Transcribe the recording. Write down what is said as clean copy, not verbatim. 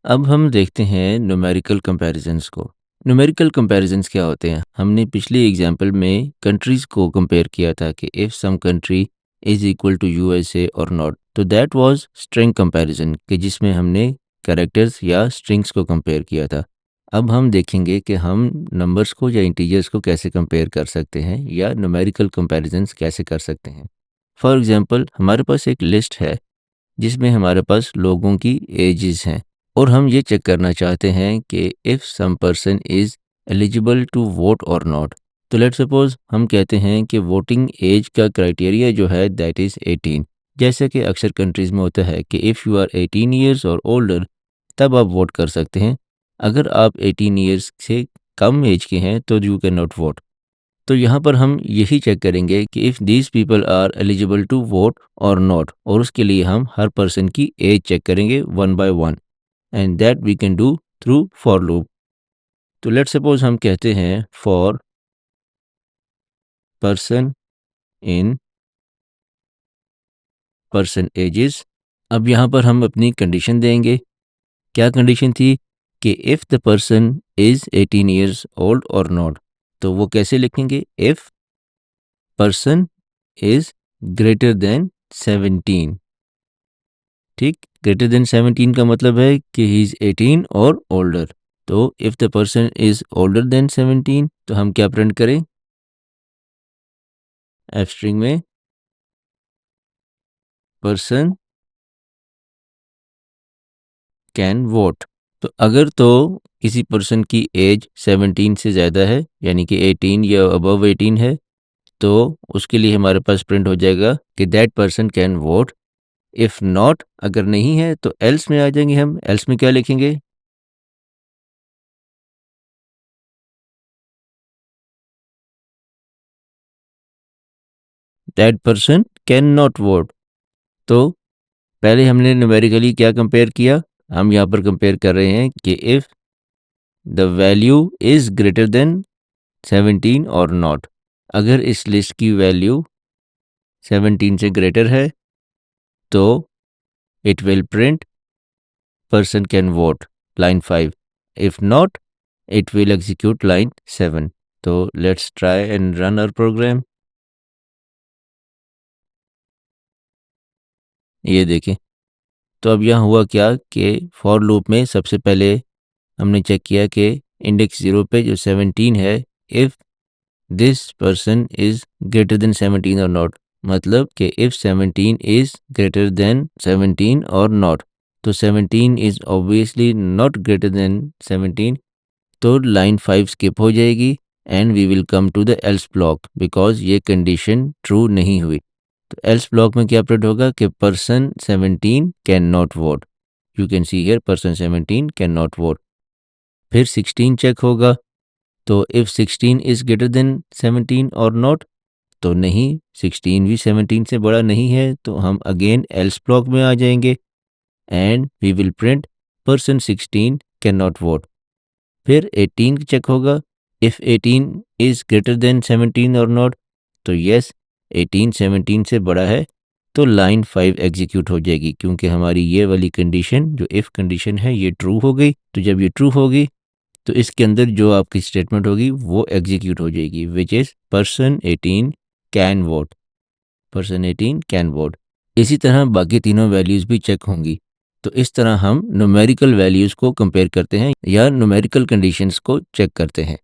अब हम देखते हैं न्यूमेरिकल कंपैरिजंस को। न्यूमेरिकल कंपैरिजंस क्या होते हैं? हमने पिछले एग्जाम्पल में कंट्रीज़ को कंपेयर किया था कि if some country is equal to USA और नॉट, तो दैट वाज़ स्ट्रिंग कंपैरिजन कि जिसमें हमने कैरेक्टर्स या स्ट्रिंग्स को कंपेयर किया था। अब हम देखेंगे कि हम नंबर्स को या इंटीजर्स को कैसे कंपेयर कर सकते हैं या न्यूमेरिकल कंपैरिजंस कैसे कर सकते हैं। फॉर एग्जांपल हमारे पास एक लिस्ट है जिसमें हमारे पास लोगों की एजेस हैं और हम ये चेक करना चाहते हैं कि if some person is eligible to vote और नॉट। तो लेट्स सपोज हम कहते हैं कि वोटिंग एज का क्राइटेरिया जो है दैट इज़ 18। जैसे कि अक्सर कंट्रीज़ में होता है कि इफ़ यू आर 18 ईयर्स और ओल्डर तब आप वोट कर सकते हैं। अगर आप 18 ईयर्स से कम एज के हैं तो यू कैन नॉट वोट। तो यहाँ पर हम यही चेक करेंगे कि if these people are eligible to vote और नॉट, और उसके लिए हम हर पर्सन की एज चेक करेंगे one by one, and that we can do through for loop. तो लेट्स सपोज हम कहते हैं for person in person ages. अब यहाँ पर हम अपनी कंडीशन देंगे। क्या कंडीशन थी? कि if the person is 18 years old और नॉट। तो वो कैसे लिखेंगे? If person is greater than 17। ठीक, ग्रेटर देन 17 का मतलब है कि ही इज़ 18 और ओल्डर। तो if the person is older than 17 तो हम क्या प्रिंट करें? एफ स्ट्रिंग में पर्सन कैन वोट। तो अगर तो किसी पर्सन की एज 17 से ज़्यादा है, यानी कि 18 या अबव 18 है, तो उसके लिए हमारे पास प्रिंट हो जाएगा कि that person can vote. If not, अगर नहीं है तो एल्स में आ जाएंगे हम। एल्स में क्या लिखेंगे? That person can not vote. तो पहले हमने न्यूमेरिकली क्या कंपेयर किया? हम यहाँ पर कंपेयर कर रहे हैं कि if the value is greater than 17 और नॉट। अगर इस लिस्ट की वैल्यू 17 से ग्रेटर है तो it will print person can vote, line 5। If not, it will execute line 7। तो let's try and run our program. ये देखें। तो अब यहाँ हुआ क्या कि फॉर लूप में सबसे पहले हमने चेक किया कि इंडेक्स 0 पे जो 17 है, if this person is greater than 17 और नॉट, मतलब कि इफ़ 17 इज़ ग्रेटर देन 17 और नॉट। तो 17 is obviously not greater than 17, तो लाइन 5 स्किप हो जाएगी and we will come to the else block because ये कंडीशन ट्रू नहीं हुई। तो एल्स ब्लॉक में क्या प्रिंट होगा कि person 17 can not vote. You can see here person 17 can not vote. फिर 16 चेक होगा। तो इफ़ 16 इज़ ग्रेटर देन 17 और नॉट, तो नहीं, 16 भी 17 से बड़ा नहीं है, तो हम अगेन एल्स ब्लॉक में आ जाएंगे and we will print person 16 can not vote. फिर 18 चेक होगा। इफ़ 18 इज़ ग्रेटर देन 17 और नॉट, तो यस, 18 17 से बड़ा है, तो लाइन 5 एग्जीक्यूट हो जाएगी क्योंकि हमारी ये वाली कंडीशन जो इफ़ कंडीशन है ये ट्रू हो गई। तो जब ये ट्रू होगी तो इसके अंदर जो आपकी स्टेटमेंट होगी वो एग्जीक्यूट हो जाएगी, which is person 18 can vote. Person 18 can vote. इसी तरह बाकी तीनों वैल्यूज़ भी चेक होंगी। तो इस तरह हम न्यूमेरिकल वैल्यूज़ को कंपेयर करते हैं या न्यूमेरिकल कंडीशंस को चेक करते हैं।